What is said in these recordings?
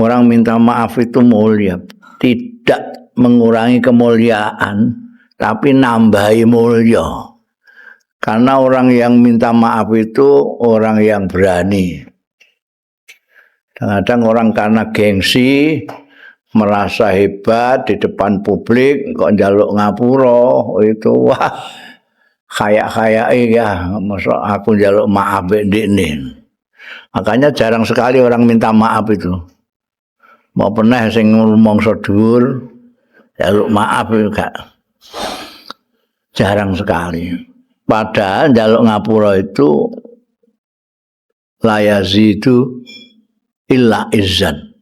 Orang minta maaf itu mulia, tidak mengurangi kemuliaan, tapi nambahi mulia. Karena orang yang minta maaf itu orang yang berani. Kadang orang karena gengsi, merasa hebat di depan publik, kok njaluk ngapura, itu wah kayak ya, masa aku njaluk maaf ndekne. Makanya jarang sekali orang minta maaf itu. Mau pernah sing mangsa dhuwur njaluk maaf juga jarang sekali. Padahal njaluk ngapura itu layazidu illa izzan,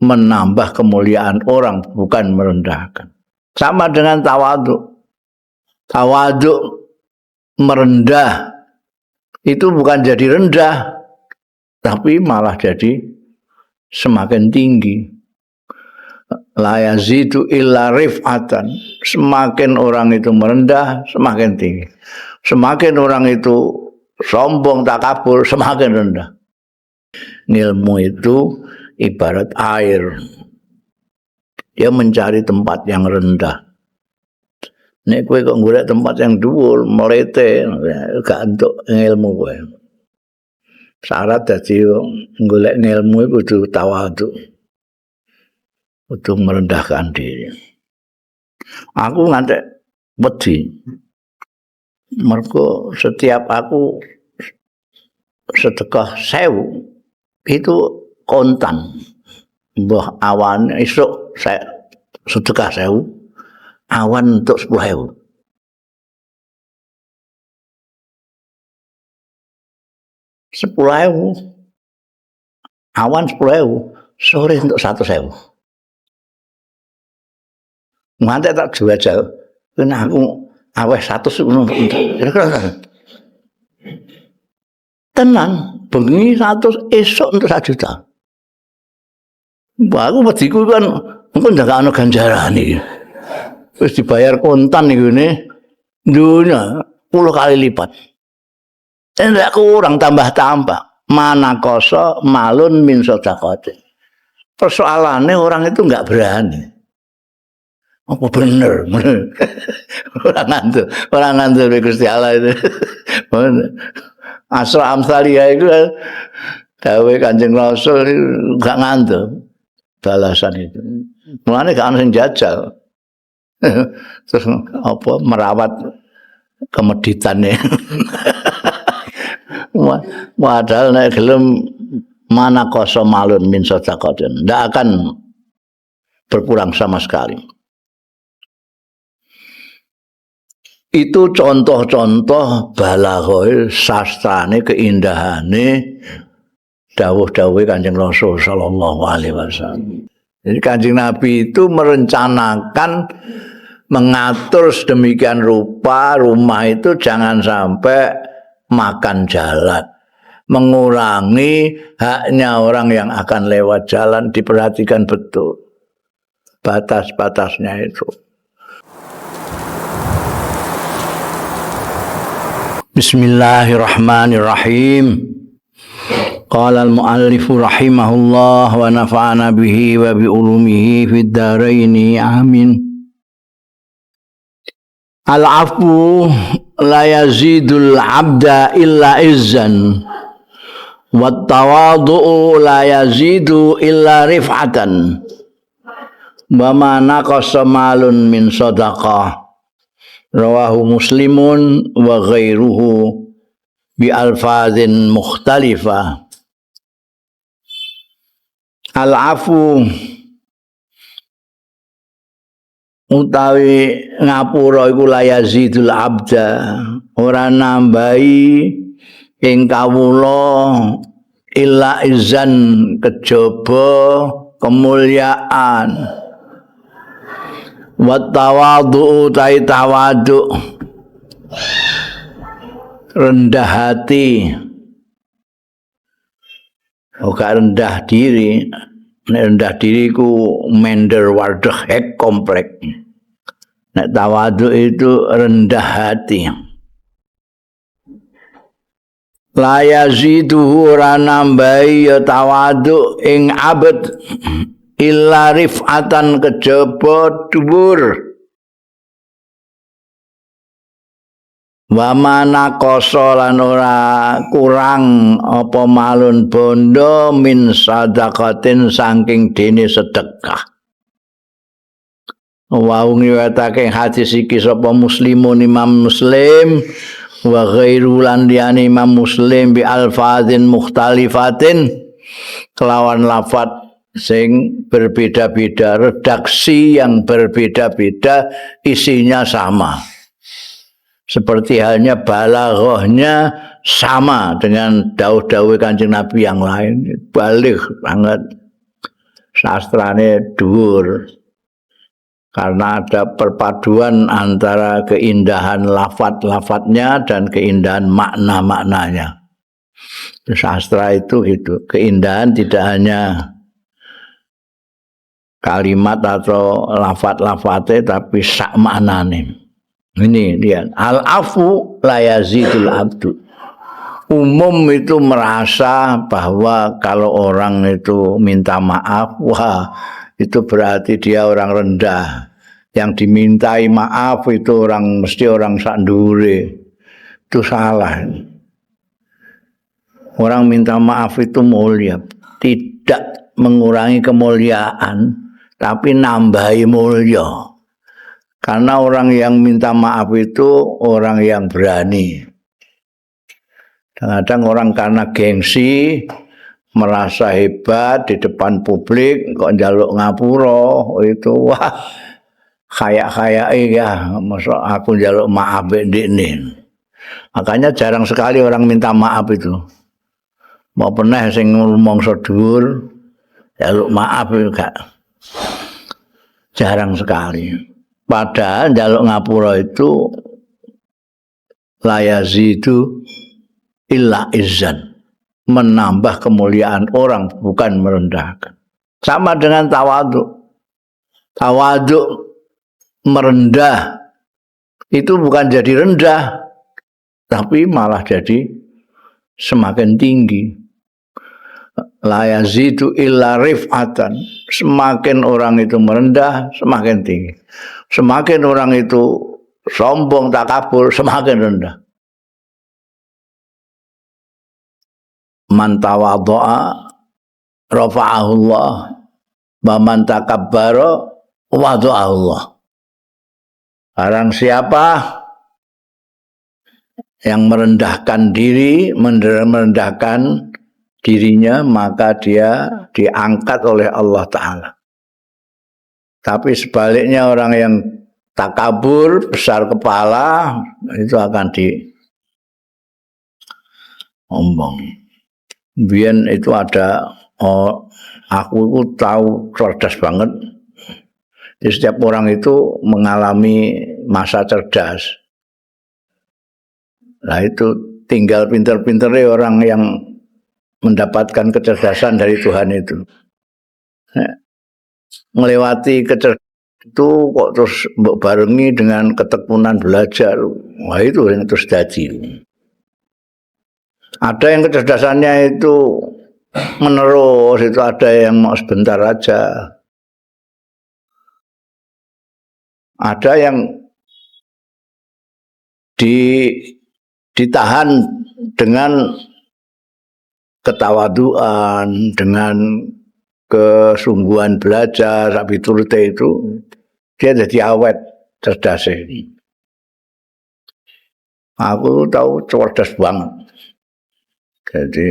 menambah kemuliaan orang bukan merendahkan. Sama dengan tawadhu. Tawadhu merendah itu bukan jadi rendah, tapi malah jadi semakin tinggi. La yazidu illa rif'atan. Semakin orang itu merendah, semakin tinggi. Semakin orang itu sombong, takabur, semakin rendah. Ilmu itu ibarat air. Dia mencari tempat yang rendah. Nek kowe kok golek tempat yang dhuwur, melete, gak entuk ilmu kowe. Syarat dadi golek ilmu iku kudu tawadhu. Untuk merendahkan diri. Aku ngantek wedi. Mergo setiap aku sedekah 1000 itu kontan. Mbah awan esuk saya sedekah 1000, awan untuk 10.000. Awan 10.000, sore untuk 100.000. Ngantek tak jajal, kena aku aweh 100 kira-kira. Tenan, bengi 100 esok untuk 1 juta. Mbak aku pediku kan engko ndak ana ganjarane. Wis dibayar kontan iku ne dunya 10 kali lipat. Ndak kurang tambah-tambah. Mana koso malun min sedaqati. Persoalannya orang itu enggak berani. Apa bener? orang ngantuk Gusti Allah itu. Asra amsalia itu dawe Kanjeng Rasul enggak ngantuk balasan itu. Mulane gak ana sing jajal. Terus apa merawat kemeditane. Padahal nek gelem mana koso malun min sedaqatin, ndak akan berkurang sama sekali. Itu contoh-contoh balaghah sastrane keindahane dawuh-dawuhe Kanjeng Rasul sallallahu alaihi wasallam. Jadi Kanjeng Nabi itu merencanakan mengatur sedemikian rupa rumah itu jangan sampai makan jalan, mengurangi haknya orang yang akan lewat jalan, diperhatikan betul batas-batasnya itu. Bismillahirrahmanirrahim. Qala al-muallif rahimahullah wa nafa'ana bihi wa bi ulumihi fid dharain amin. Al-'afwu la yazidul 'abda illa izzan wat tawadhu la yazidu illa rif'atan wa ma naqasa malun min shadaqah. Rawahu Muslimun wa ghairuhu bi alfazin mukhtalifah. Al-'afu utawi ngapura iku layazidul abda, ora nambahi ing kawula illa izan kejaba kemuliaan. Wa tawadhu tawadhu rendah hati, gak rendah diri. Nek rendah diri ku mender wardeh hek komplek. Nek tawadhu itu rendah hati. la yazidu ora nambahi ya tawadhu ing abad illa rifatan kejaba dhuwur wa mana koso lan ora kurang apa malun bondo min sadaqatin saking dene sedekah. Wa ngiwatake hadis iki sapa muslimun Imam Muslim wa ghairu lan liyane Imam Muslim bi alfazin mukhtalifatin kelawan lafaz sing berbeda-beda, redaksi yang berbeda-beda, isinya sama. Seperti halnya balaghahnya sama dengan dawuh-dawuh Kanjeng Nabi yang lain, balik banget, sastrane dhuwur. Karena ada perpaduan antara keindahan lafaz-lafaznya dan keindahan makna-maknanya. Sastra itu gitu, keindahan tidak hanya kalimat atau lafaz-lafaznya tapi sak maknane. Ini lihat, al-afu la yazidul abdu. Umum itu merasa bahwa kalau orang itu minta maaf, wah itu berarti dia orang rendah. Yang dimintai maaf itu mesti orang sak ndure. Itu salah. Orang minta maaf itu mulia, tidak mengurangi kemuliaan, tapi nambahi mulia. Karena orang yang minta maaf itu orang yang berani. Kadang-kadang orang karena gengsi, merasa hebat di depan publik, kok njaluk ngapura, itu wah kayak ya, masa aku njaluk maaf ndekne. Makanya jarang sekali orang minta maaf itu. Mau pernah sing mongso dhuwur, njaluk maaf juga. Jarang sekali. Padahal njaluk ngapura itu la yazidu illa izzan, menambah kemuliaan orang bukan merendahkan. Sama dengan tawadhu. Tawadhu merendah itu bukan jadi rendah, tapi malah jadi semakin tinggi. La yazidu illa rif'atan. Semakin orang itu merendah, semakin tinggi. Semakin orang itu sombong, takabur, semakin rendah. Man tawadha'a rafa'ahu Allah, wa man takabbara wada'ahu Allah. Barang siapa yang merendahkan diri, merendahkan dirinya, maka dia diangkat oleh Allah Ta'ala. Tapi sebaliknya orang yang takabur, besar kepala, itu akan diombong. Biyen itu ada, aku itu tahu cerdas banget. Jadi setiap orang itu mengalami masa cerdas. Nah itu tinggal pinter-pinternya orang yang mendapatkan kecerdasan dari Tuhan itu. Melewati kecerdasan itu kok terus barengi dengan ketekunan belajar. Wah itu yang terus jadi. Ada yang kecerdasannya itu menerus, itu ada yang mau sebentar aja. Ada yang ditahan dengan ketawaduan, dengan kesungguhan belajar, sapi turute itu dia jadi awet cerdas ini. Aku tahu cerdas banget. Jadi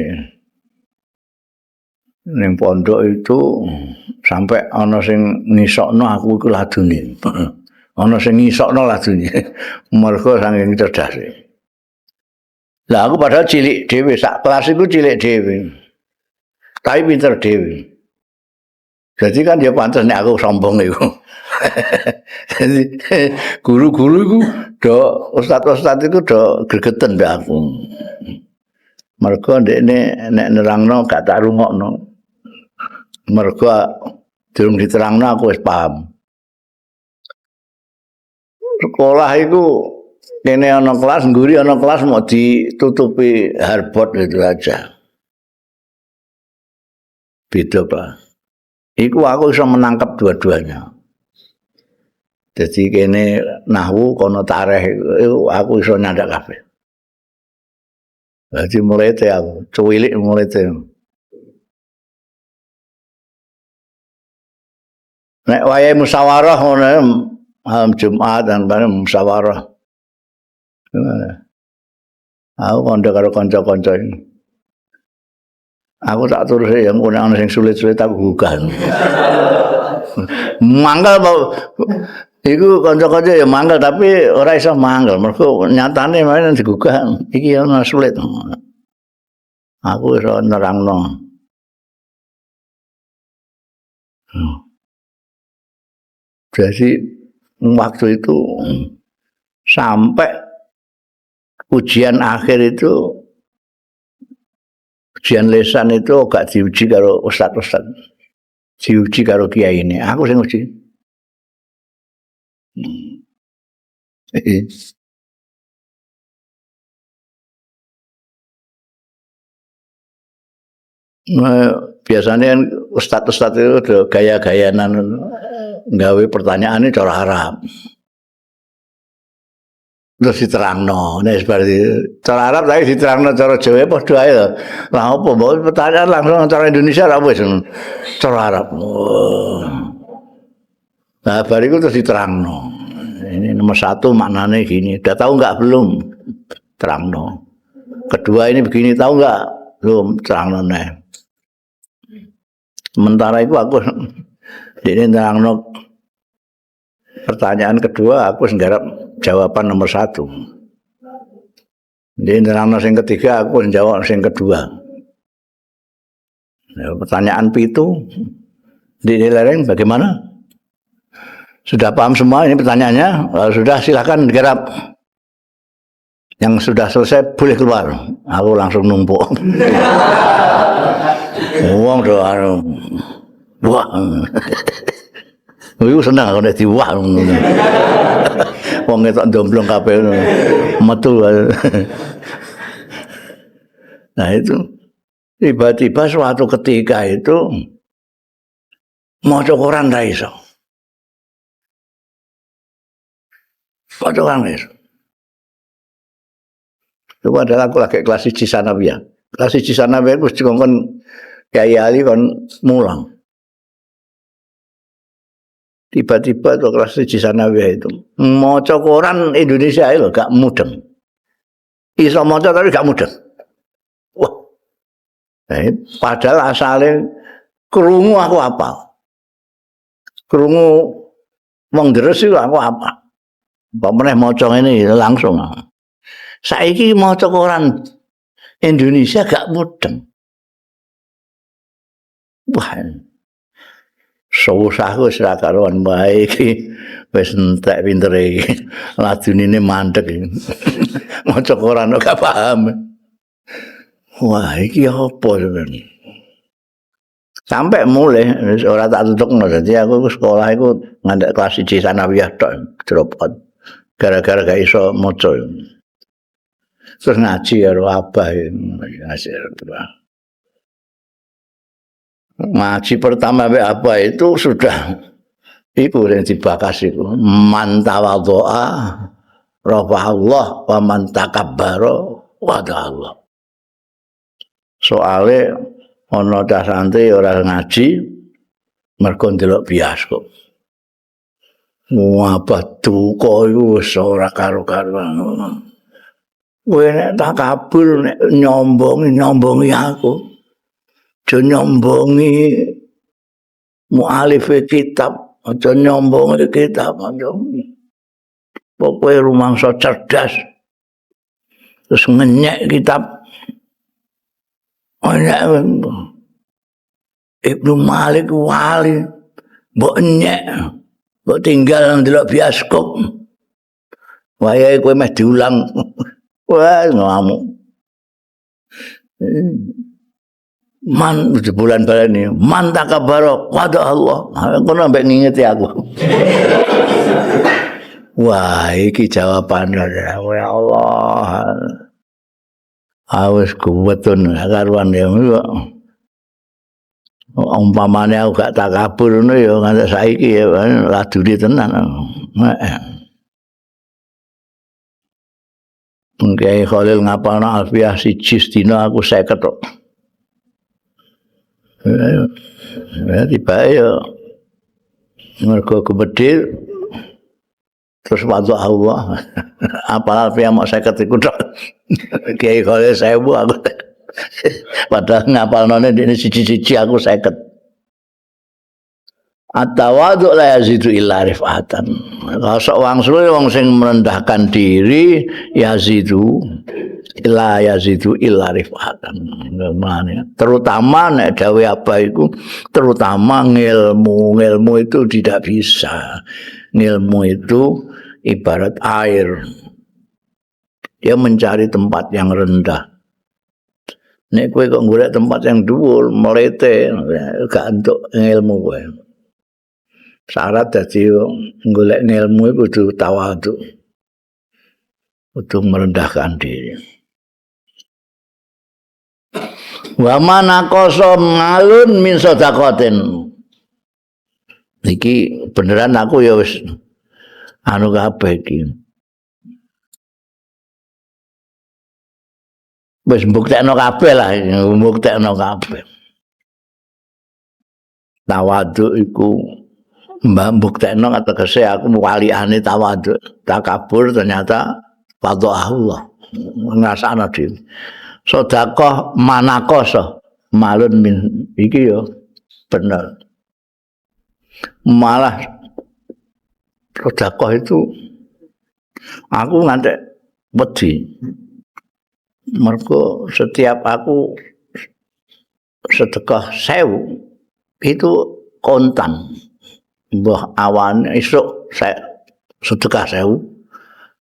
ning pondok itu sampai ana sing ngisokno aku iku ladune. Ana sing ngisokno ladune. Mergo saking cerdase. Lah aku padahal cilik dhewe, sak kelas iku cilik dhewe. Tapi pinter dhewe. Jadi kan dia pantas nek aku sombong iku. Jadi guru-guru iku ustaz-ustaz iku do gregeten mbek aku. Mergo ndekne nek nerangno gak tak rungokno. Mergo durung diterangno aku wis paham. Sekolah iku kene ana kelas, ngguri ana kelas mau ditutupi hardboard itu aja. Beda, Pak. Iku aku bisa menangkap dua-duanya. Jadi kene nahwu kono tarikh aku iso nyandak kabeh. Jadi mulai teh aku, cuwilik mulai teh. Nek wayahe musyawarah ngono malam Jumat dan bareng musyawarah. Aku kondo karo kanca-kanca ini. Aku tak terus yang ana sing sulit-sulit aku gugah. Manggal iku kanca-kanca ya manggal tapi ora iso manggal mergo nyatane main digugah iki ana sulit. Aku iso nerangno. Jadi waktu itu sampai ujian akhir itu ujian lesan itu gak diuji karo ustaz-ustaz. Diuji karo kiai ini. Aku sing uji. Biasanya kan ustaz-ustaz itu udah gaya-gayanan nggawe pertanyaannya cara Arab. Terus diterangno, nek seperti cara Arab tapi diterangno cara Jawa padha ae lho. Lah apa mbok pertanyaan langsung cara Indonesia ra wis cara Arab. Nah, bariku terus diterangno. Ini nomor 1 maknanya gini. Udah tahu enggak belum? Terangno. Kedua ini begini tahu enggak? Belum, terangno nih. Sementara itu aku ini terangno pertanyaan kedua aku nggarap jawaban nomor 1. Di nerangno sing ketiga aku jawab sing kedua. Ya, pertanyaan pitu di lereng bagaimana? Sudah paham semua ini pertanyaannya? Kalau sudah silakan digarap. Yang sudah selesai boleh keluar. Aku langsung numpuk. Wong do anu. Wah. Iku seneng aku nek diwah ngono. Wong ketok domblong kabeh metu. Nah itu tiba-tiba suatu ketika itu maca Quran ra iso. Maca Quran ra iso. Itu adalah aku lagi kelas 1 sanawiyah. Kelas 1 sanawiyah wis dikongkon Kyai Ali kon mulang. Tiba-tiba tuh kelas 1 sanawiyah itu maca Quran Indonesia lho gak mudeng. Iso maca tapi gak mudeng. Wah. Padahal asale krungu aku apal. Krungu wong deres iku aku apal. Apa meneh maca ngene langsung. Saiki maca Quran Indonesia gak mudeng. Wah. Susahku wis ra karuan bae iki wis entek pintere iki. Ladunine mandeg iki. Maca Quran gak paham. Wah, iki apa sebenarnya? Sampai mulai ora tak tutupno dadi aku sekolah iku ngantek kelas 1 sanawiyah tok drop out. Gara-gara gak iso maca. Terus ngaji karo abah ngaji ngaji pertama apa itu sudah itu yang dibakas itu man tawadhu'a rafa'allah wa man takabbara wada'allah. Soale ana cah santri ora ngaji mergo ndelok bioskop. Apa duka iku wis ora karo-karuan. Kowe nek takabur nek nyombongi aku. Aja nyombongi mu'alif kitab, aja nyombongi kitab, aja. Pokoknya rumangsa cerdas. Terus ngenyek kitab. Ngenyek. Ibnu Malik wali. Mbok nyek. Mbok tinggal ndelok bioskop. Wayahe kowe meh diulang. Wah, ngamuk. Man bulan balani man takabaro qada Allah kono ambek ngingeti aku Wah, iki jawabannya ya Allah. Awes kuwetun karuan ya. Umpamane aku gak takabur ngono ya nganti saiki ya ladune tenan. Heeh. Kiai Khalil ngapalno Alfiah siji sedina aku 50 tok. Ya tiba ya mergo gumedhe terus waduk Allah. Apal Alfiah mau 50 iku tok. Kiai Khalil 1000 aku. Padahal ngapalnone dene siji-siji aku 50. At-tawadhu la yazidu illa rifatan. Rasa wangsul wong sing merendahkan diri yazidu illa rifatan. Terutama nek dawe apa iku terutama ngilmu itu tidak bisa. Ngilmu itu ibarat air. Dia mencari tempat yang rendah. Nek kowe kok golek tempat yang dhuwur, melete gak entuk ngilmu kowe. Syarat dadi golek ilmu kudu tawadhu. Kudu merendahkan diri. Wa mana qasam ngalun min sedaqatin. Iki beneran aku ya wis anu kabeh iki. Wis mbuktekno kabeh lah, mbuktekno kabeh. Tawadhu iku mbuktekno tegese aku waliane tawadhu, takabur ternyata wadhu Allah. Ngrasakno dhewe. Sedekah manakoso malun min iki ya bener. Malah sedekah itu aku nganti wedi. Mergo setiap aku sedekah 1000 itu kontan. Mbah awan esuk saya sedekah 1000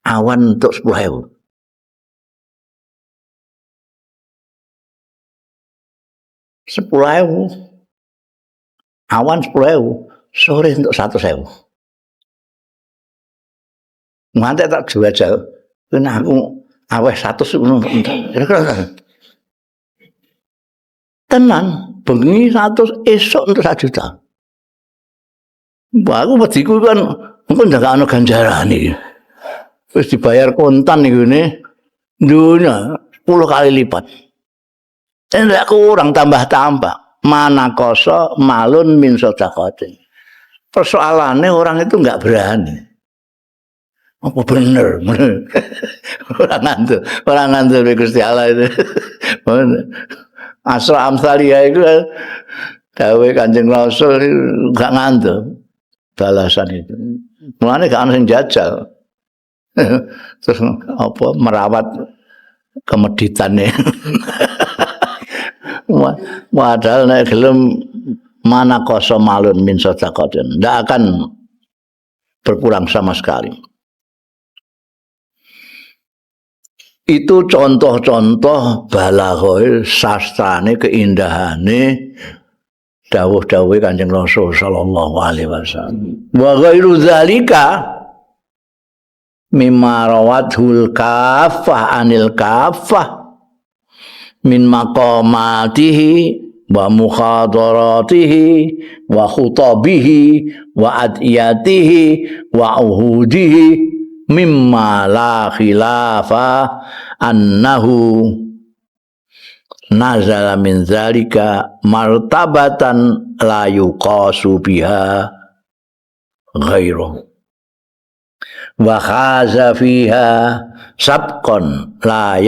awan untuk 10.000. Awan 10.000 sore untuk 100.000. Nganti tak jajal kena aku aweh 100 ngono. Tenan bengi 100 esuk untuk 1 juta. Wah, aku pediku kan engko ndakane ganjaran iki. Wis dibayar kontan niku ne dunya 10 kali lipat. Enggak kurang tambah-tambah. Mana koso malun min sedaqatin. Persoalannya orang itu enggak berani. Apa bener? orang ngantuk Gusti Allah itu. Asra amsalia itu dawe Kanjeng Rasul enggak ngantuk. Balasan itu. Mulane gak ana sing jajal. Terus apa merawat kemeditannya. Padahal nek gelem mana koso malun min sedaqatin, ndak akan berkurang sama sekali. Itu contoh-contoh balaghah sastrane keindahane dawuh-dawuhe Kanjeng Rasul sallallahu alaihi wasallam. Wa ghairu dzalika mimma rawathul kafah anil kafah min maqamatihi wa muhadaratihi wa khutabihi wa adiyatihi wa uhudihi mimma la khilafa annahu nazala min zalika martabatan la yuqasu biha ghairuh wa khaza fiha sabqan la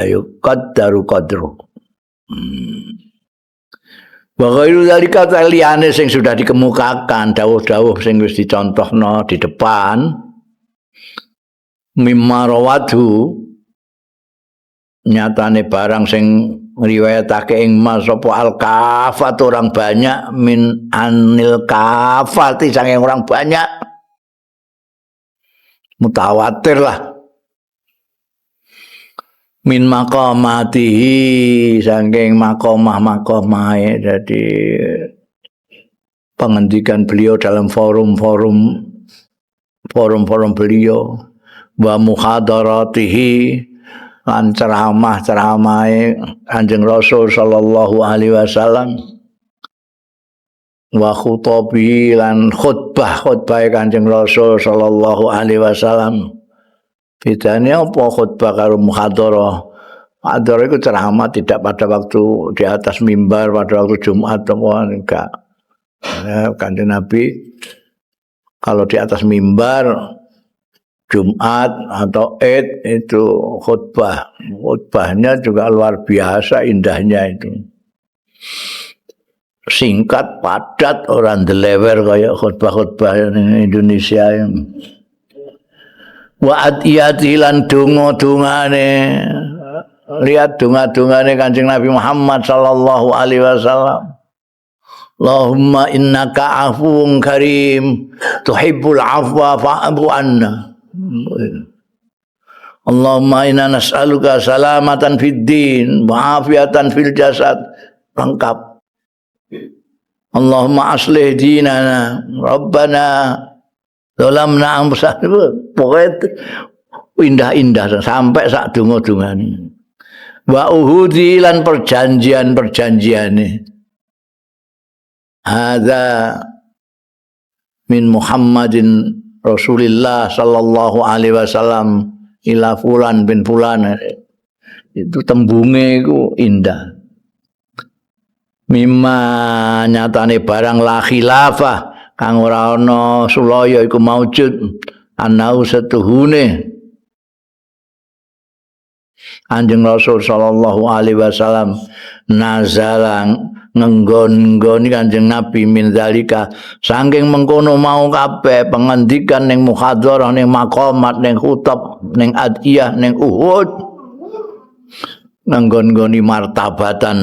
yuqaddaru qadru wa ghairu zalika liyane sing sudah dikemukakan dawuh-dawuh sing wis dicontohno di depan mimma rawatu nyatane barang sing ngriwayatake ing mas apa al-kafat orang banyak min anil kafati saking orang banyak mutawatir lah min maqamatihi saking makomah-makomahe jadi pengendikan beliau dalam forum-forum forum-forum beliau, wa muhadaratihi lan ceramah-ceramahe Kanjeng Rasul sallallahu alaihi wasallam, wa khutabi lan khutbah-khutbah Kanjeng Rasul sallallahu alaihi wasallam. Bedane apa khutbah karo muhadarah? Muhadarah itu ceramah tidak pada waktu di atas mimbar pada waktu Jumat apa enggak. Ya, Kanjeng Nabi kalau di atas mimbar Jumat atau Id itu khutbah. Khutbahnya juga luar biasa indahnya itu. Singkat, padat, orang delewer kayak khutbah-khutbah Indonesia yang wa adiyati lan donga-dongane, lihat donga-dongane Kanjeng Nabi Muhammad sallallahu alaihi wasallam. Allahumma innaka afuwun karim tuhibbul afwa fa'fu anna. Allahumma inna nas'aluka salamatan fid din wa afiatan fil jasad. Lengkap. Allahumma aslih dinana Rabbana zalamna anfusana. Pokoknya indah-indah sampai sak donga-dongane. Wa uhudi lan perjanjian-perjanjiane. Hadza min Muhammadin Rasulillah sallallahu alaihi wasallam ila fulan bin fulan. Itu tembunge iku indah. Mimma nyatane barang la khilafah kang ora ana sulaya iku maujud anau setuhune Kanjeng Rasul sallallahu alaihi wasallam nazalang ngenggon-nggoni Kanjeng Nabi min zalika saking mengkono mau kabeh pengendikan ning muhadharah ning maqamat ning khutab ning adiyah ning Uhud ngenggon-nggoni martabatan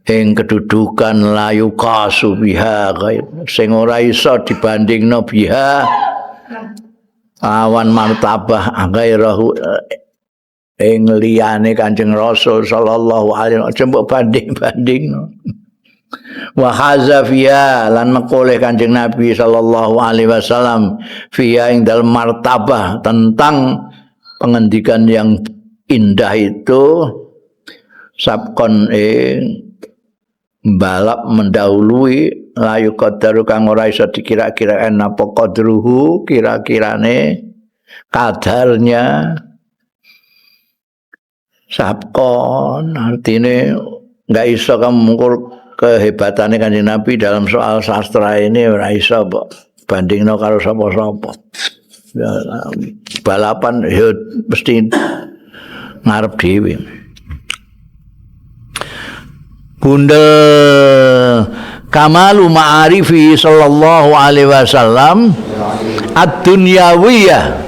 ing kedudukan layu kasu biha sing ora iso dibandingno biha awan martabah ghairahu ing liyane Kanjeng Rasul sallallahu alaihi wasallam banding-bandingno. Wa haza fiya lan maqoleh Kanjeng Nabi sallallahu alaihi wasallam fiya ing dalem martabah tentang pengendikan yang indah itu sabkon balap mendahului layu qadaru kang ora iso dikira-kiraen apa qadruhu kira-kirane kadarnya sabkon artine enggak iso kamu mengukur kehebatannya Kanjeng Nabi dalam soal sastra ini ora iso bandingno karo sapa-sapa. Balapan ya mesti ngarep dhewe. Bunda kamalu ma'arifi sallallahu alaihi wasallam ad-dunyawiyah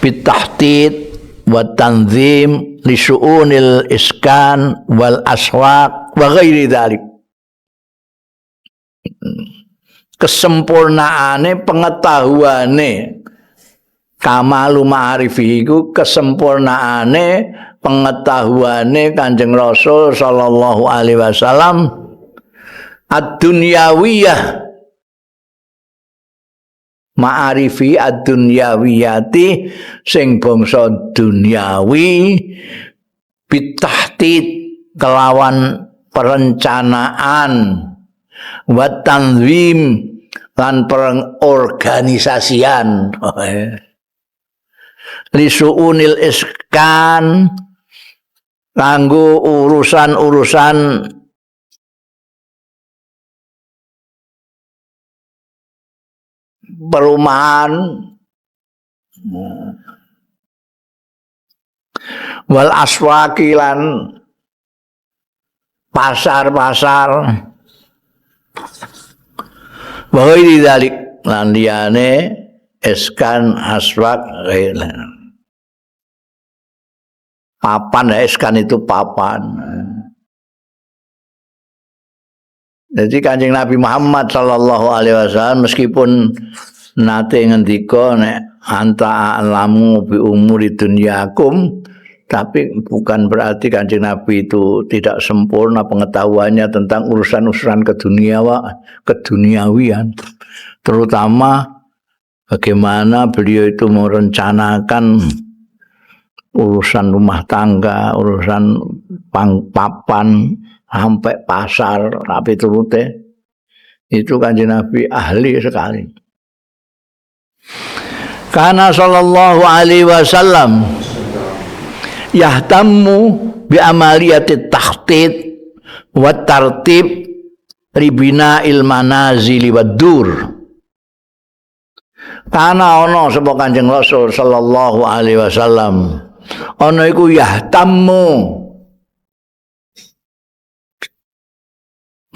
bitahdid wa tanzim li syu'unil iskan wal aswaq wa ghairi dzalik. Kesempurnaane pengetahuane kamalu ma'arifi iku kesempurnaane pengetahuane Kanjeng Rasul sallallahu alaihi wasallam ad-dunyawiyah ma'arifi ad-dunyawiyati sing bangsa duniawi bitahdid kelawan perencanaan wa tanzim lan pengorganisasian li su'unil iskan kanggo urusan-urusan perumahan wal aswaqi lan pasar-pasar wa ghairi dzalik lan liyane iskan aswaq papan iskan itu papan. Jadi Kanjeng Nabi Muhammad sallallahu alaihi wasallam meskipun nate ngendika nek anta alamu bi umuri dunyakum, tapi bukan berarti Kanjeng Nabi itu tidak sempurna pengetahuannya tentang urusan-urusan keduniawian, terutama bagaimana beliau itu merencanakan urusan rumah tangga, urusan papan sampai pasar, tapi turute itu Kanjeng Nabi ahli sekali. Karena sallallahu alaihi wasallam yahtammu bi amaliyati tahtid wa tartib ribina ilmanazili wadur. Karena ana sapa Kanjeng Rasul sallallahu alaihi wasallam ana iku yahtammu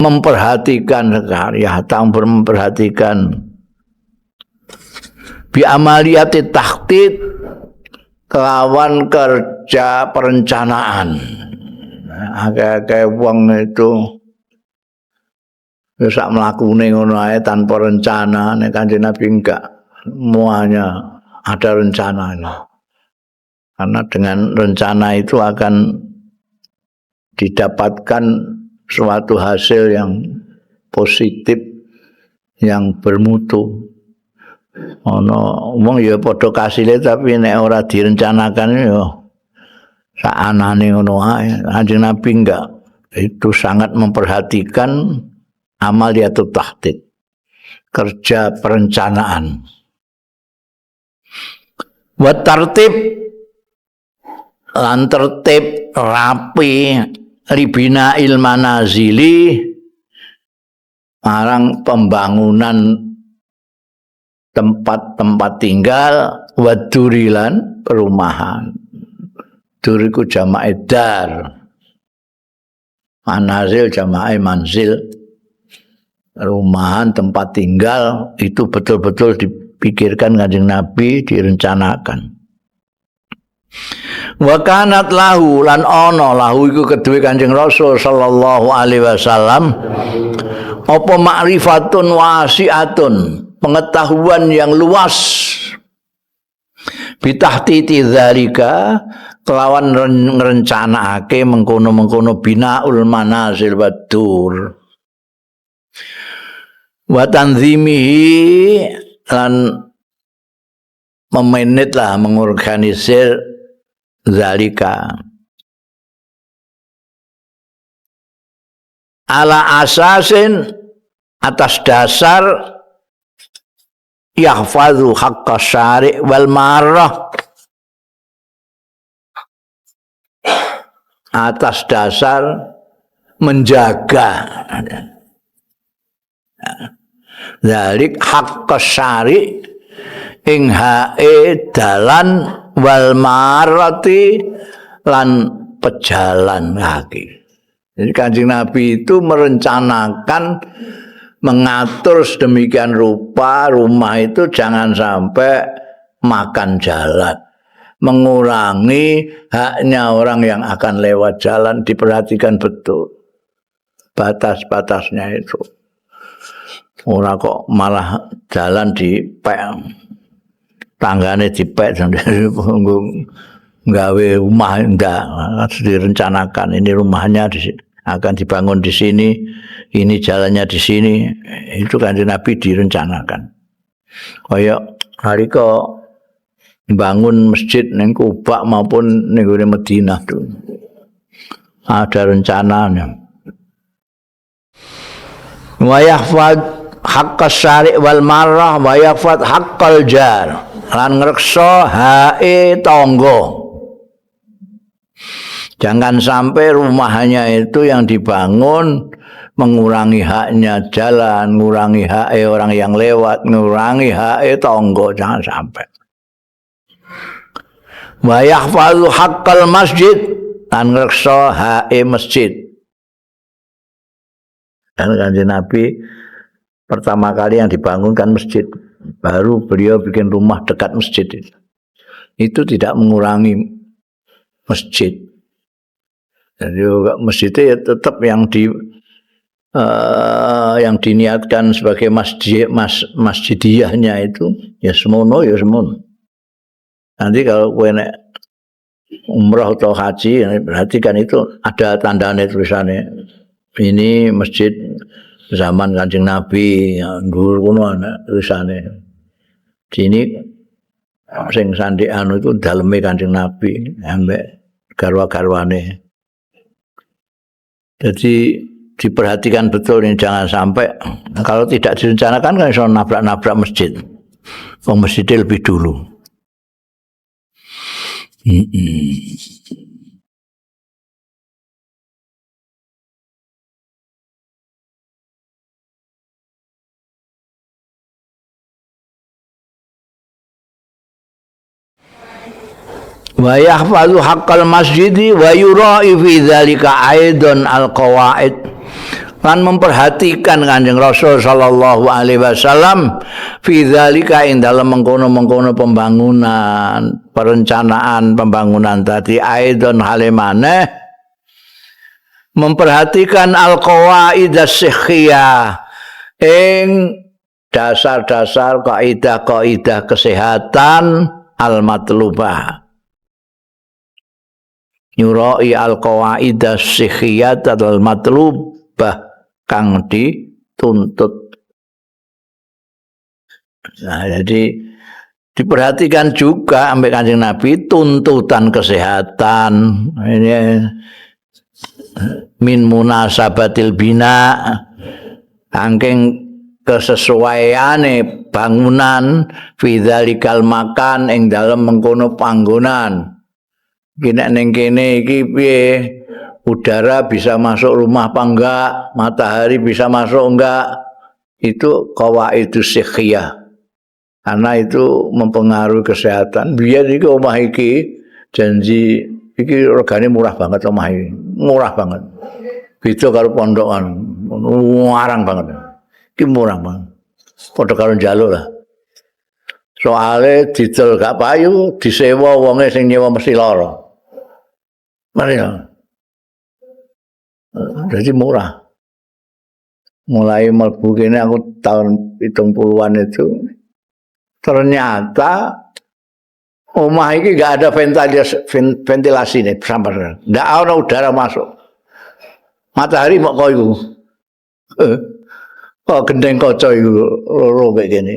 memperhatikan sekali, memperhatikan bi amaliyati tahtid kelawan kerja perencanaan. Akeh-akeh wong itu sak mlakune ngono ae tanpa rencana, nek Kanjeng Nabi enggak, semuanya ada rencana. Karena dengan rencana itu akan didapatkan suatu hasil yang positif, yang bermutu. Ono wong ya padha kasile tapi nek ora direncanakan ya saanane ngono ae. Kanjeng Nabi enggak, itu sangat memperhatikan amaliyatut tahtid, kerja perencanaan. Wa tartib lan tertib rapi ribina ilmanazili marang pembangunan tempat-tempat tinggal wadurilan perumahan. Duriku jama'i dar, manazil jama'i manzil, rumahan tempat tinggal itu betul-betul dipikirkan Kanjeng Nabi, direncanakan. Wa kanat lahu lan ana lahu iku kedue Kanjeng Rasul sallallahu alaihi wasallam apa ma'rifatun wasi'atun, pengetahuan yang luas bitahtiti dzalika kelawan ngrencanakake mengkono-mengkono binaul manazil wadur wa tanzimihi lan memanage lah, mengorganisir zalika ala asasin atas dasar yahfazu haqqa syari' wal marrah, atas dasar menjaga zalik haqqa syari' ing hae dalan wal marati lan pejalan kaki. Jadi Kanjeng Nabi itu merencanakan, mengatur sedemikian rupa rumah itu jangan sampai makan jalan, mengurangi haknya orang yang akan lewat jalan, diperhatikan betul batas-batasnya itu. Ora kok malah jalan dipek, tanggane dipek gawe rumah, enggak, harus direncanakan. Ini rumahnya akan dibangun di sini, ini jalannya di sini. Itu Kanjeng Nabi direncanakan. Kayak hari kok bangun masjid ning Kuba maupun ning Madinah tuh ada rencananya. Wa yahfad haqqas syari' wal marrah wa yahfad haqqal jar, lan ngreksa hae tangga. Jangan sampai rumahnya itu yang dibangun mengurangi haknya jalan, mengurangi hak orang yang lewat, mengurangi hak tangga, jangan sampai. Wa yahfazu haqqal masjid, lan ngreksa hak masjid. Dan Kanjeng Nabi pertama kali yang dibangunkan masjid, baru beliau bikin rumah dekat masjid itu tidak mengurangi masjid. Jadi masjidnya ya tetap yang diniatkan sebagai masjidiyahnya itu ya semono ya semono. Nanti kalau kowe nek umrah atau haji, berarti kan itu ada tandanya tulisannya. Ini masjid zaman Kanjeng Nabi, dhuwur kono ana tulisane. Sini sing sandikan itu daleme Kanjeng Nabi ambek garwa-garwane. Jadi diperhatikan betul ini, jangan sampai kalau tidak direncanakan kan bisa nabrak-nabrak masjid. Masjidnya lebih dulu. Wa yahfazu haqqal masjidi wa yura'i fi dzalika aidan al-qawaid, lan memperhatikan Kanjeng Rasul sallallahu alaihi wasallam fi dzalika ing dalem mengkono-mengkono pembangunan, perencanaan pembangunan tadi, aidan halimane memperhatikan al-qawaid as-sihhiyah ing dasar-dasar kaidah-kaidah kesehatan al-matlubah. Nyurai al-qawaid as-sihhiyat al-matlubah kang dituntut. Nah, jadi diperhatikan juga ambek Kanjeng Nabi tuntutan kesehatan. Ini min munasabatil bina, angking kesesuaiane bangunan fi dzalikal makan ing dalem mengkono panggonan. Kene ning kene iki piye? Udara bisa masuk rumah apa enggak? Matahari bisa masuk enggak? Itu qawaidus sihhiyah. Karena itu mempengaruhi kesehatan. Biar iki omah iki janji iki regane murah banget omah iki. Murah banget. Beda karo pondokan. Warang banget. Iki murah banget. Padha karo njaluk lah. Soale didol gak payu, disewa wonge sing nyewa mesti lara. Mari ya. Jadi murah. Mulai mlebu kene aku tahun 70-an itu ternyata omah iki enggak ada ventilasi nih sampai. Enggak ada udara masuk. Matahari mau kok iku. Kok gendeng kaca iku loro kayak gini.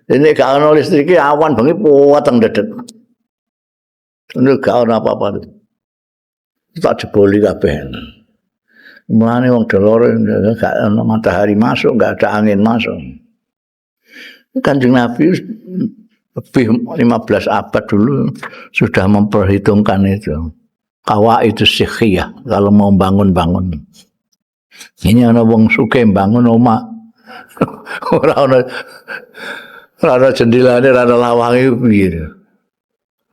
Ini gak ono listrik awan bengi puweteng dedet. Ini gak ono apa-apa. Tak jeboli kabeh. Mulane wong dolore gak ono matahari masuk, gak ada angin masuk. Kanjeng Nabi lebih 15 abad dulu sudah memperhitungkan itu. Qawaidus sihhiyah kalau mau bangun-bangun. Ini ana wong sugih bangun omah. Ora ana jendelane, ora ana lawange piye.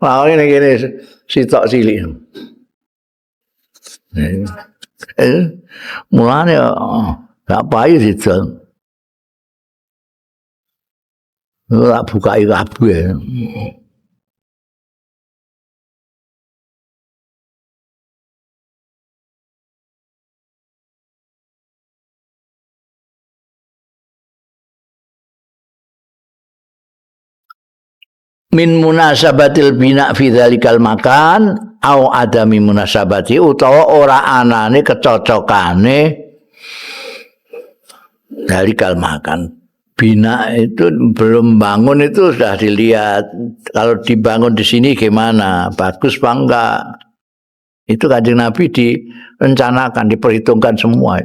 Lawange ning kene sitok cilik. Mulane gak payu didol. Ora bukai kabeh. Min munasabatil bina fi dzalikal makan au adami munasabati, utawa ora anane kecocokane dzalikal makan. Bina itu belum bangun itu sudah dilihat. Kalau dibangun di sini gimana? Bagus apa enggak? Itu Kanjeng Nabi direncanakan, diperhitungkan semua.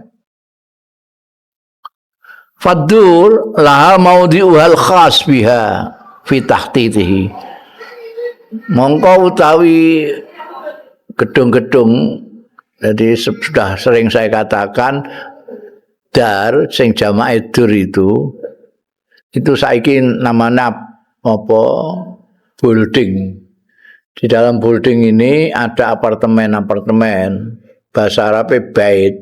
Fadur laha maudhi'uhal khas biha fi tahtitihi. Mongko utawi gedung-gedung, jadi sudah sering saya katakan dar sing jamaah dur itu saiki namanya apa? Building. Di dalam building ini ada apartemen-apartemen, bahasa Arabnya bait.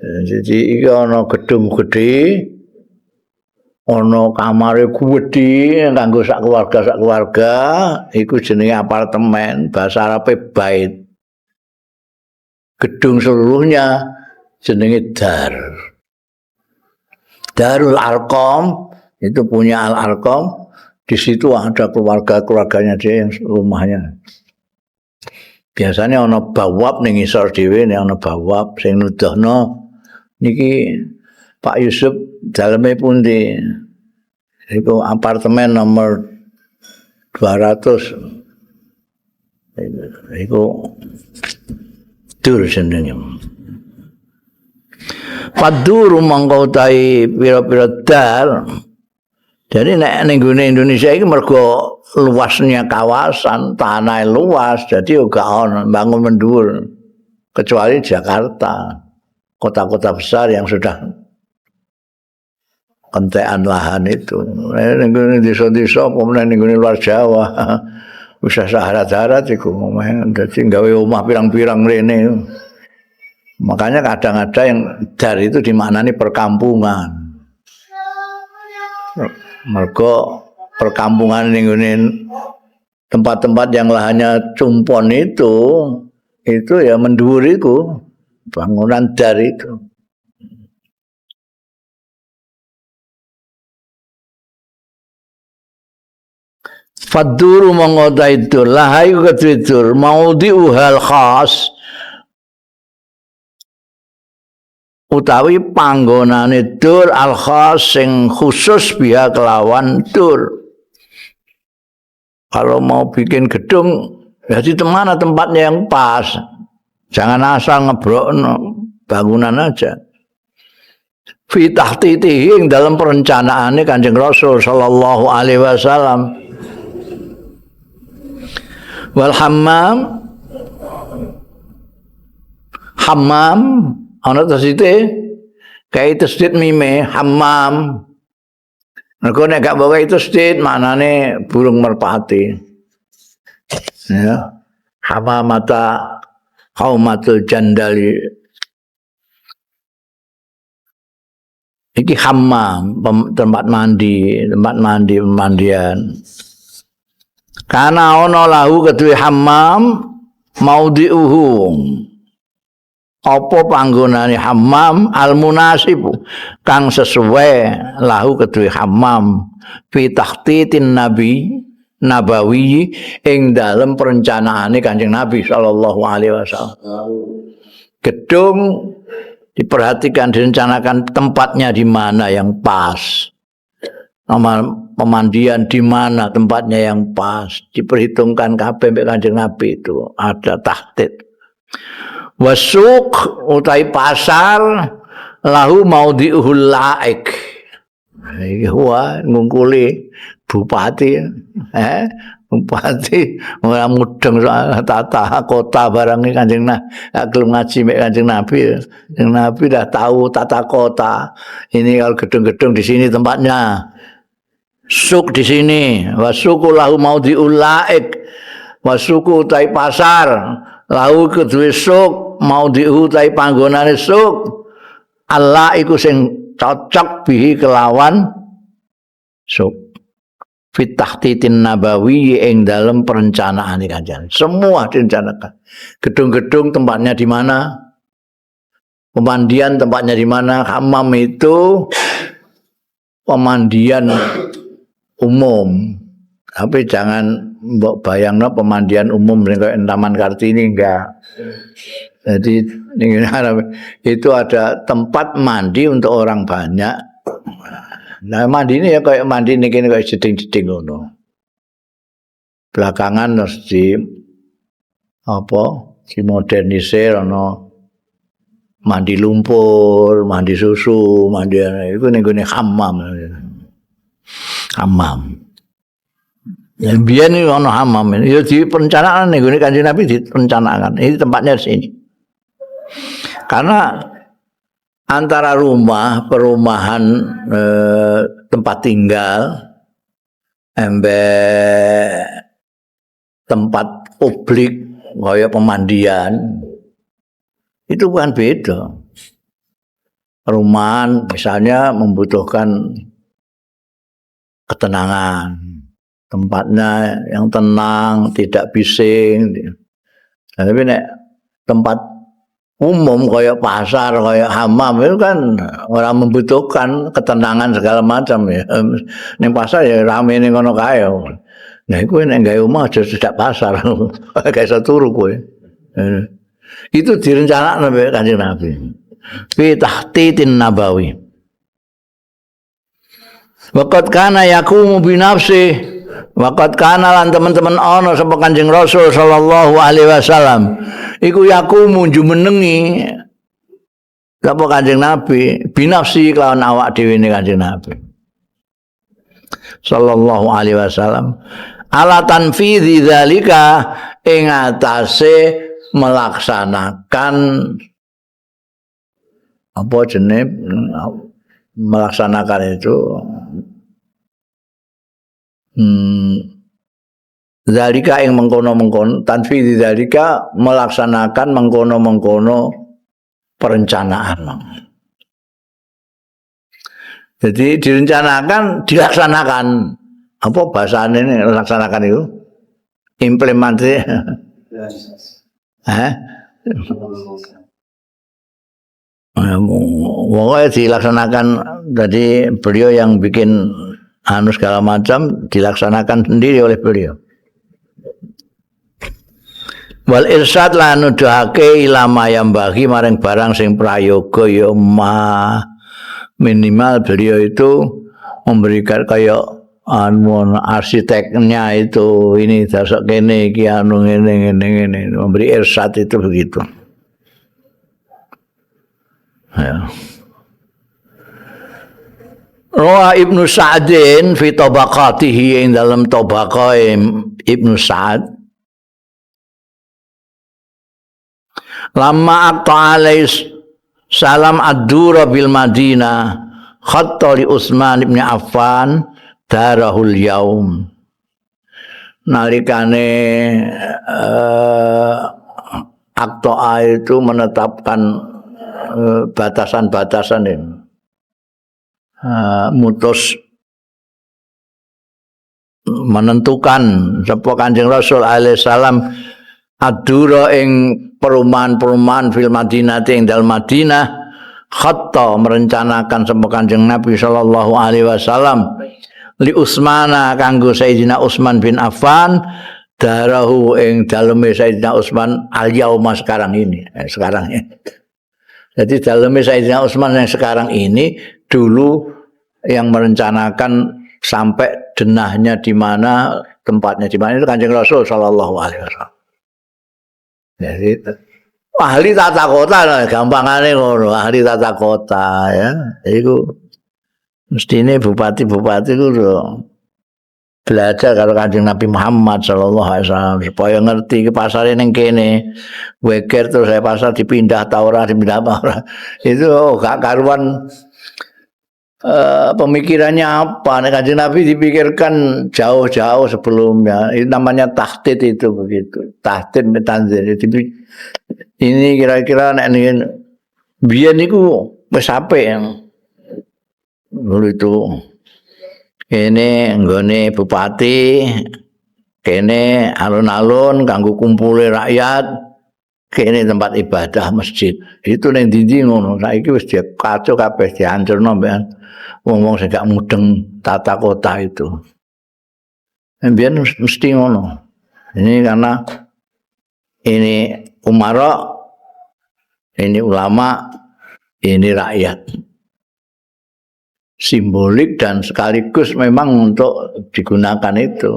Jadi iki ana gedung gede, ana kamare gedhe kanggo sak keluarga, iku jenenge apartemen, bahasa Arabnya bait. Gedung seluruhnya jenenge dar. Darul Arqam itu punya Al Arqam, di situ ada keluarganya dia yang rumahnya. Biasanya ana bawab ning isor dhewe, nek ana bawab sing nuduhno niki Pak Yusuf daleme pundi. Iku apartemen nomor 200. Iku dur jenenge. Faduru mangko utahe pira-pira dal. Jadi nek ning gone Indonesia iki mergo luasnya kawasan, tanah luas, jadi juga ono bangun mendur. Kecuali Jakarta, kota-kota besar yang sudah kentekan lahan itu. Ning gone desa-desa pemenang ning gone luar Jawa. Wis syarat-syarat iku dadi gawe omah pirang-pirang rene. Makanya kadang ada yang dari itu dimaknani perkampungan. Mergo perkampungan ning tempat-tempat yang lahannya cumpon itu ya mendhuwur iku bangunan dari itu. Faduru mengodai dur lahai ketutur maudhi'uhal khas utawi panggonane dur al khas sing khusus biha kelawan dur. Kalau mau bikin gedung jadi mana tempatnya yang pas. Jangan asal ngebrokno bangunan aja. Fi tahtitihi ing dalam perencanaane Kanjeng Rasul sallallahu alaihi wasallam. Wal hammam ana tasdite kae tasdid mime hammam. Mergo nek gak bawa itu tasdid maknane burung merpati. Ya. Hammamata qaumatul jandali. Iki hammam, tempat mandi, pemandian. Karena ana lahu kedue hammam maudhi'uhu. Apa panggonane hammam al munasib kang sesuai lahu kedue hammam fi tahtitin nabawi ing dalem perencanaane Kanjeng Nabi sallallahu alaihi wasallam. Gedung diperhatikan direncanakan tempatnya di mana yang pas. Pemandian di mana tempatnya yang pas, diperhitungkan kabeh mek Kanjeng Nabi itu ada tahtit. Wasuk utai pasar lahu maudhi'ul laik. Wah ngungkuli bupati bupati ora mudeng tata kota barang iki Kanjeng Nabi gelem ngaji mek Kanjeng Nabi. Kanjeng Nabi dah tahu tata kota. Ini kalau gedung-gedung di sini tempatnya. Suk di sini, wasuku lahu maudhi'ul laik. Wasuku utai pasar lahu kedue suk maudhi'u utai panggonane suk. Allah iku sing cocok bihi kelawan suk. Fit tahtitin nabawi ing dalam perencanaan Kanjeng. Semua direncanakan. Gedung-gedung tempatnya di mana? Pemandian tempatnya di mana? Hammam itu pemandian umum. Tapi jangan mbok bayangno pemandian umum kayak Taman Kartini enggak. Jadi itu ada tempat mandi untuk orang banyak. Nah mandi ini ya kayak mandi ini kayak jeding-jeding ngono. Belakangan terus dimodernisir ono mandi lumpur, mandi susu, mandi itu ning hammam. Hammam. Ya biyen iki ana hammam. Ya di perencanaan ning Kanjeng Nabi direncanakan. Ini tempatnya di sini. Karena antara perumahan tempat tinggal tempat publik kayak pemandian itu bukan beda. Perumahan misalnya membutuhkan ketenangan, tempatnya yang tenang, tidak bising. Tapi nek tempat umum kayak pasar, kayak hammam itu kan orang membutuhkan ketenangan segala macam ya. Ning pasar ya rame ning kono kae. Nah iku nek gawe omah aja sedak pasar. Kayak iso turu kowe. Itu direncanakno oleh Kanjeng Nabi. Fi tahtitin nabawi. Waqad kana yaqumu bi nafsi, waqad kana lan teman-teman ana sapa Kanjeng Rasul sallallahu alaihi wasallam iku yaqumu jumenengi sapa Kanjeng Nabi bi nafsi kelawan awak dhewe ne Kanjeng Nabi sallallahu alaihi wasallam ala tanfidzi dzalika ing atase melaksanakan apa jenenge melaksanakan itu zalika ing mengkono-mengkono tanfidzi zalika melaksanakan mengkono-mengkono perencanaan. Jadi direncanakan, dilaksanakan. Apa bahasane ini laksanakan itu? Implementasi. Pokoknya dilaksanakan. Jadi beliau yang bikin segala macam dilaksanakan sendiri oleh beliau. Wal irsyad lan nuduhake ilama yang bagi maring barang sing prayoga ya minimal beliau itu memberikan kayak arsiteknya itu ini dasar kene iki anu ngene memberi irsyad itu begitu. Ya. Rawa Ibnu Sa'din fi tabaqatihi ing dalam tabaqah Ibnu Sa'd lama aqta alais salam ad-dura bil Madinah khatta li Utsman bin Affan darahul yaum nalikane aqta itu menetapkan batasan-batasan ini mutus menentukan sapa Kanjeng Rasul alaihi salam ad-dura ing perumahan-perumahan fil Madinah ing dal Madinah khatta merencanakan sapa Kanjeng Nabi sallallahu alaihi wasallam li Utsmana kanggo Sayyidina Utsman bin Affan darahu ing daleme Sayyidina Utsman al yauma sekarang ini sekarang ya. Jadi daleme Sayyidina Utsman yang sekarang ini dulu yang merencanakan sampai denahnya di mana tempatnya di mana itu Kanjeng Rasul sallallahu alaihi wasallam. Jadi ahli tata kota gampangane ngono, ahli tata kota ya. Iku mestine bupati-bupati ku belajar karo Kanjeng Nabi Muhammad sallallahu alaihi wasallam supaya ngerti ke pasare ning kene. Weker terus saya pasar dipindah ta ora dipindah ora. Itu gak karuan pemikirannya apa? Kanjeng Nabi dipikirkan jauh-jauh sebelumnya. Itu namanya tahdid itu begitu. Tahdid metanzir. Ini kira-kira nek biyen niku wis apik. Dulu itu kene nggone bupati, kene alun-alun kanggo kumpule rakyat, kene tempat ibadah masjid. Itu ning ndi ngono. Saiki wis dikacau kabeh dihancurno mbekan wong-wong sing gak mudeng tata kota itu. Mbiyen mesti ngono. Ini karena ini umara, ini ulama, ini rakyat. Simbolik dan sekaligus memang untuk digunakan itu.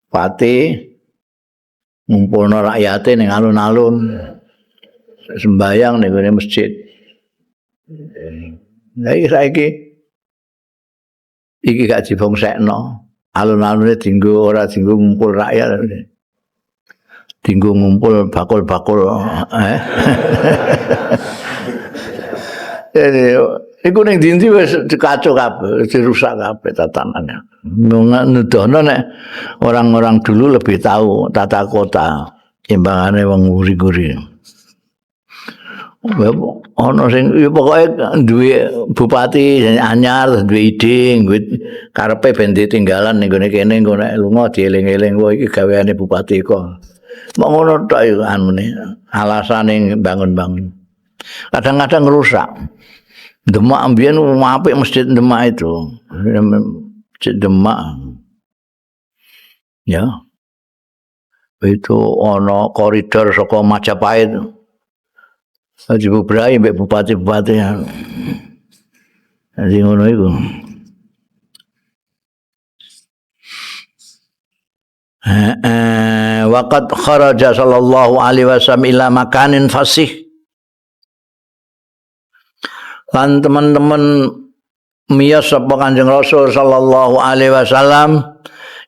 Pati ngumpulno rakyate ning alun-alun sembayang ning masjid. Saiki iki gak dibongsekno. Alun-alune dienggo ora dienggo ngumpul rakyat. Dienggo ngumpul bakul-bakul. Iku ning ndi wis dikacau kabeh, dirusak kabeh tatanannya. Nuduhno nek orang-orang dulu lebih tahu tata kota timbangane wong nguri-nguri. Ono sing ya pokoke duwe bupati anyar duwe ide, karepe ben ditinggalan ning gone kene engko nek lunga dieling-eling wae iki gaweane bupati kok. Mok ngono tok iku anune, alasane bangun-bangun. Kadang-kadang rusak. Demak mbiyen apik masjid Demak itu. Masjid Demak. Ya. Itu ono koridor saka Majapahit. Haji Ibrahim mbek bupati-bupati. Jadi ngono iku. Waqad kharaja sallallahu alaihi wasallam ila makanin fasih. Lan teman-teman miyos sapa Kanjeng Rasul sallallahu alaihi wasallam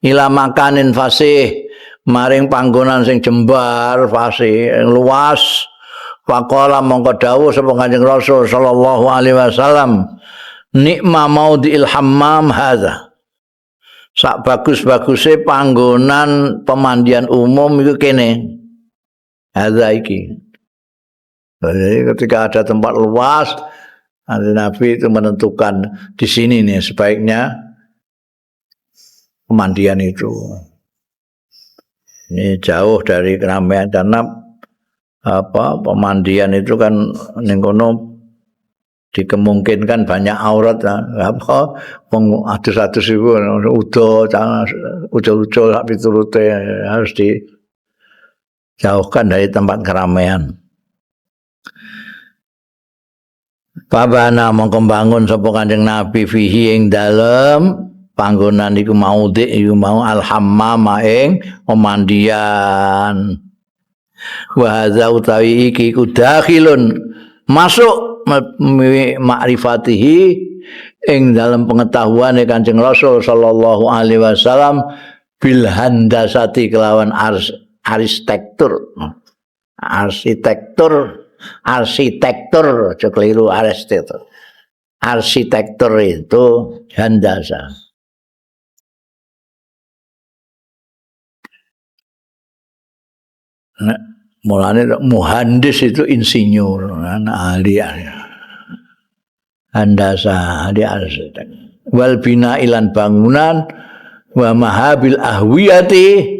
ila makanin fasih maring panggonan sing jembar fasih luas. Faqala mongko dawuh sapa Kanjeng Rasul sallallahu alaihi wasallam nikma maudhi'il hammam hadza. Sak bagus-baguse panggonan pemandian umum itu kene. Hadza iki. Jadi ketika ada tempat luas, Nabi itu menentukan di sini nih sebaiknya pemandian itu. Ini jauh dari keramaian karena pemandian itu kan ning kono dikemungkinkan banyak aurat adus-adus itu udo sak piturute harus dijauhkan dari tempat keramaian. Pabana mongko bangun sapa Kanjeng Nabi fihi ing dalem panggonan iku maudhi iku mau al-hammam ing pemandian. Wa hadza utawi iki ku dakhilun masuk makrifatihi ing dalam pengetahuan Kanjeng Rasul sallallahu alaihi wasallam bil handasati kelawan arsitektur aja keliru arsitektur itu handasa. Mulane muhandis itu insinyur, ahli handasa, ahli arsitek. Wal bina ilan bangunan wa mahabil ahwiyati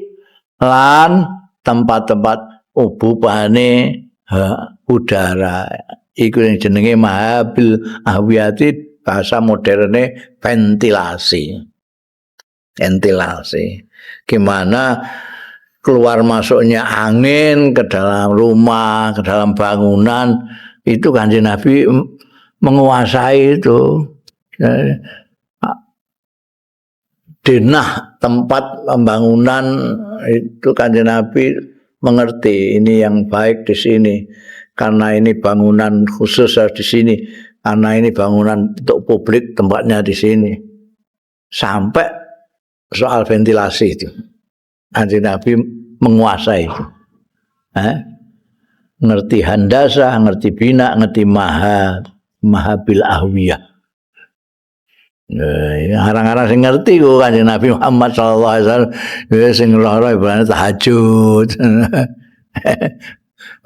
lan tempat-tempat ubupane udara. Iku yang jenenge mahabil ahwiyati bahasa moderne ventilasi. Gimana keluar masuknya angin ke dalam rumah, ke dalam bangunan itu Kanjeng Nabi menguasai itu. Denah tempat pembangunan itu Kanjeng Nabi mengerti ini yang baik di sini karena ini bangunan khusus di sini, karena ini bangunan untuk publik tempatnya di sini. Sampai soal ventilasi itu. Kanjeng Nabi menguasai itu. Ngerti handasa, ngerti bina, ngerti mahabil ahwiyah. Harang-harang sing ngerti kok Kanjeng Nabi Muhammad sallallahu alaihi wasallam sing lara ibarat tahajud.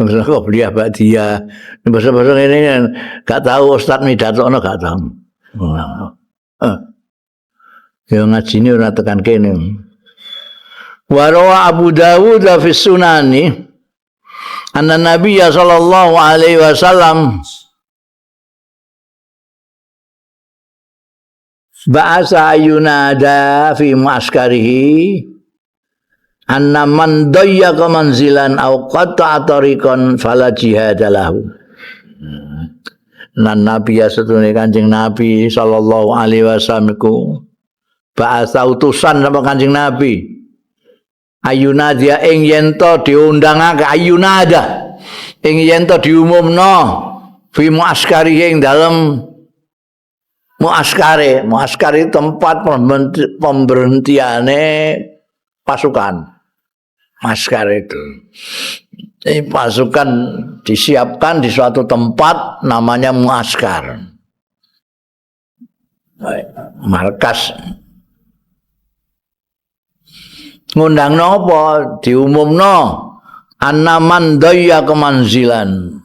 Maksudnya kok beliau dia. Bahasa-bahasa ini gak tahu Ustaz midatokno gak tahu. Ya ngajine ora tekan kene. Wa rawa Abu Dawud fi Sunani anna Nabiy sallallahu alaihi wasallam ba'asa yunada fi mu'askarihi anna man dayyaqa manzilan aw qata'a tariqan fala jihad lahu. Nan Nabi satune Kanjeng Nabi sallallahu alaihi wasallam iku ba'asa utusan sama Kanjeng Nabi ayunada ing yen to diundangake ayunada ing yen to diumumno fi muaskari ing dalem muaskare tempat pemberhentiane pasukan. Muaskar itu ini pasukan disiapkan di suatu tempat namanya muaskar, markas. Ngundang napa diumumno annaman daya kemanzilan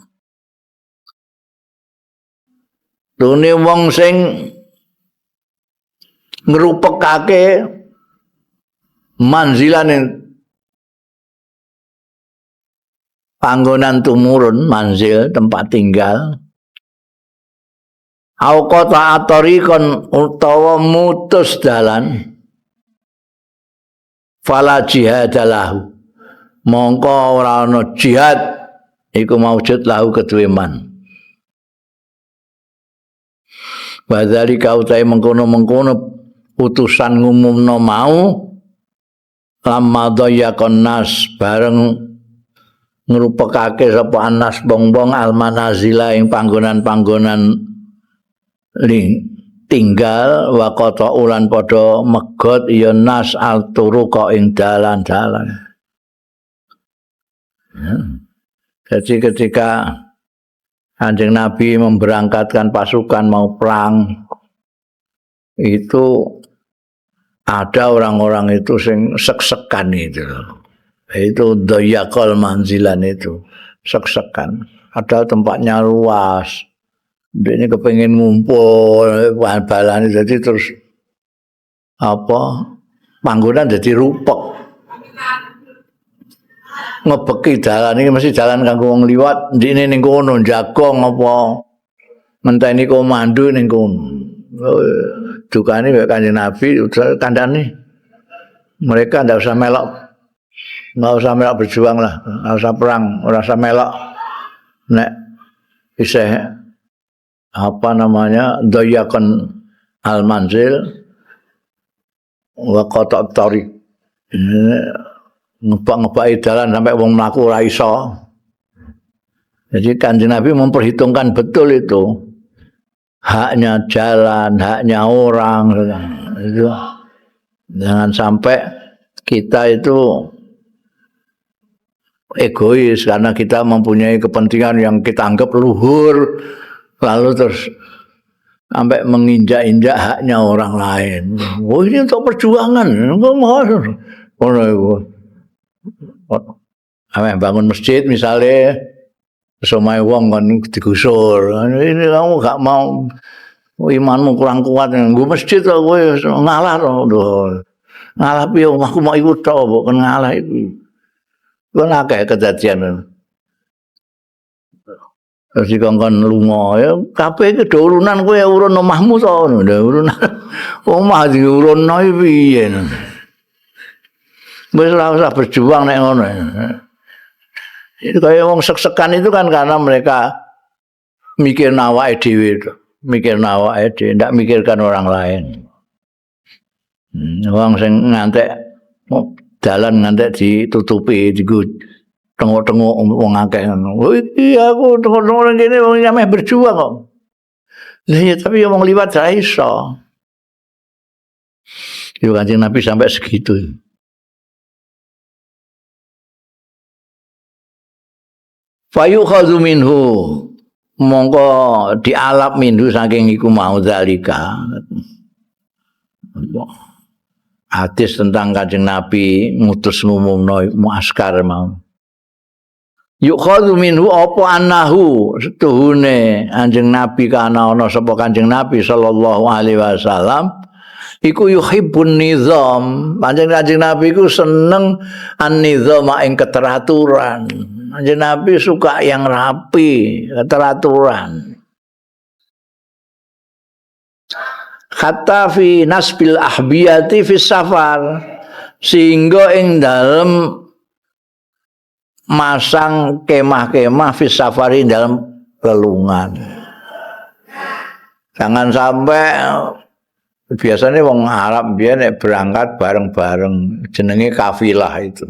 dene wong sing ngrupekake manzilan panggonan tumurun manzil tempat tinggal au qata atorikon utawa mutus dalan fala jihadalahu mongko ora ana jihad iku maujud lahu kedue man. Wadzalika utai mengkono-mengkono utusan ngumumno mau lamma dhayyaqan nas bareng ngrupekake sapa anas bongbong almanazila ing panggonan-panggonan tinggal wa qata ulan padha megot ya nas alturuqa ing dalan-dalan. Jadi ketika Kanjeng Nabi memberangkatkan pasukan mau perang itu ada orang-orang itu sing sek-sekan itu. Itu dayaqal manzilan itu sek-sekan. Ada tempatnya luas. Dia kepengin ngumpul bahan-bahan jadi terus apa panggonan jadi rupek. Ngebeki dalan iki mesti dalan kanggo wong liwat ndine ning kono jagong apa ngenteni komando ning kono. Dukane kaya Kanjeng Nabi kandhane mereka ndak usah melok berjuang lah, nggak usah perang, ora usah melok nek isih apa namanya dayakan al manzil wa qata tariq ngebak-ngebaki dalan sampai wong mlaku ora iso. Jadi Kanjeng Nabi memperhitungkan betul itu haknya jalan, haknya orang itu. Jangan sampai kita itu egois karena kita mempunyai kepentingan yang kita anggap luhur lalu terus sampai menginjak-injak haknya orang lain. Oh ini untuk perjuangan. Bangun masjid misalnya semai wong kan digusur. Ini kamu gak mau imanmu kurang kuat. Gue masjid gue ngalah loh. Ngalah piye aku mau ikut tok kok ngalah iku. Kan akeh kejadian. Terus dikongkon lunga ya kabeh iki do urunan kowe urun omahmu to ngono. Urunan omah diurunno piye. Wis ora usah berjuang nek ngono. Itu kayak wong sek-sekan itu kan karena mereka mikir awake dhewe itu. Mikir awake dhewe, ndak mikirkan orang lain. Wong sing ngantek dalan ngantek ditutupi digo tengok-tengok wong akeh ngono. Oh iki aku tengok-tengok ngene wong nyameh berjuang kok. Lah ya tapi wong liwat ra iso. Yo Kanjeng Nabi sampai segitu. Fayukhadhu minhu mongko dialap minhu saking iku mau zalika. Hadis tentang Kanjeng Nabi ngutus ngumumno muaskar mau. Yukhadhu minhu apa annahu setuhune Kanjeng Nabi kana ana sapa Kanjeng Nabi sallallahu alaihi wasallam iku yuhibbun nizam. Kanjeng Nabi iku seneng an-nizam ing keteraturan. Kanjeng Nabi suka yang rapi, keteraturan. Hatta fi nasbil ahbiyati fi safar sehingga ing dalem masang kemah-kemah fi safari dalam lelungan. Jangan sampai biasanya wong Arab biyen berangkat bareng-bareng jenenge kafilah itu.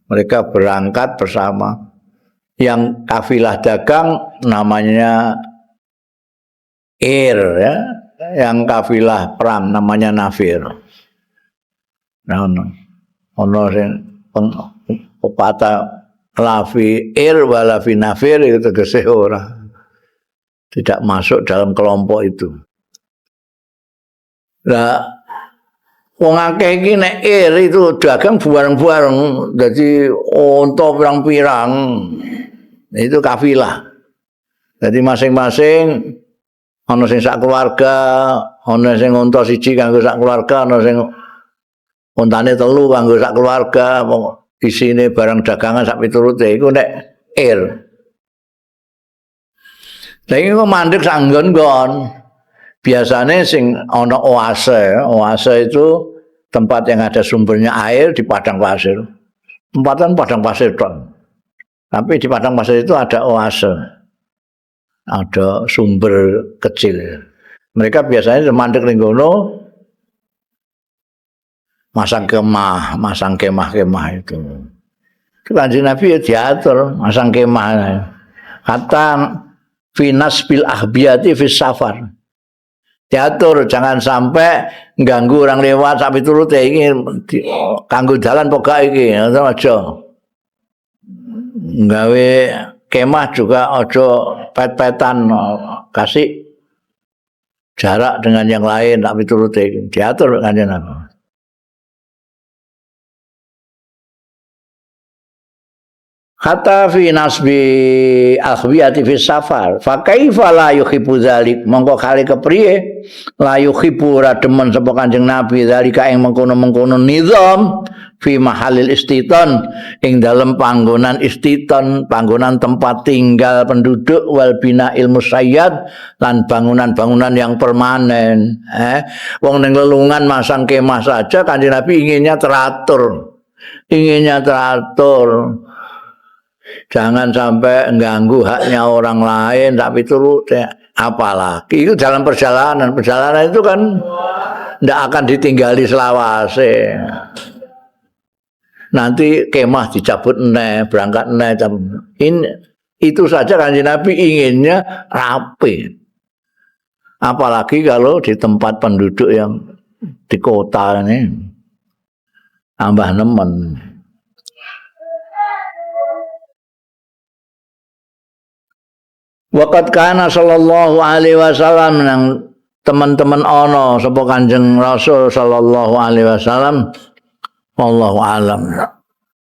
Mereka berangkat bersama. Yang kafilah dagang namanya ya. Yang kafilah perang namanya nafir. Nah, ono sing pepatah lafi wala fi nafir itu tegese ora. Tidak masuk dalam kelompok itu. Lah wong akeh iki nek itu dagang bareng-bareng dadi unta pirang-pirang. Itu kafilah. Jadi masing-masing ana sing sak keluarga, ana sing unta siji kanggo sak keluarga, ana sing untane telu kanggo sak keluarga, isine barang dagangan sak piturute iku nek Lah iki kok mandek sak nggon-nggon. Biasanya sing ana oase itu tempat yang ada sumbernya air di padang pasir. Tempatan padang pasir tok. Tapi di padang pasir itu ada oase. Ada sumber kecil. Mereka biasanya mandek ning kono masang kemah itu. Kanjeng Nabi ya diatur masang kemah. Kata finas bil ahbiyati fis safar. Diatur jangan sampai ganggu orang lewat sampai turut iki kanggo dalan poga iki aja. Gawe kemah juga aja pet-petan kasih jarak dengan yang lain tak piturut iki. Diatur kanjeng Nabi. Hatta fi nasbi akhwiyati fi safar fa kaifa la yuhibbu dzalik mongko kali kepriye la yuhibbu ora demen sapa Kanjeng Nabi zalika ing mengkono-mengkono nizam fi mahalil istiton ing dalem panggonan istiton panggonan tempat tinggal penduduk wal bina ilmu sayyad lan bangunan-bangunan yang permanen wong ning lelungan masang kemah saja Kanjeng Nabi inginnya teratur jangan sampai mengganggu haknya orang lain tapi turut apalagi itu dalam perjalanan itu kan tidak akan ditinggali selawase nanti kemah dicabut berangkat itu saja Kanjeng Nabi inginnya rapi apalagi kalau di tempat penduduk yang di kota ini tambah nemen. Waqat kana sallallahu alaihi wasallam nang teman-teman ana sapa Kanjeng Rasul sallallahu alaihi wasallam wallahu alam.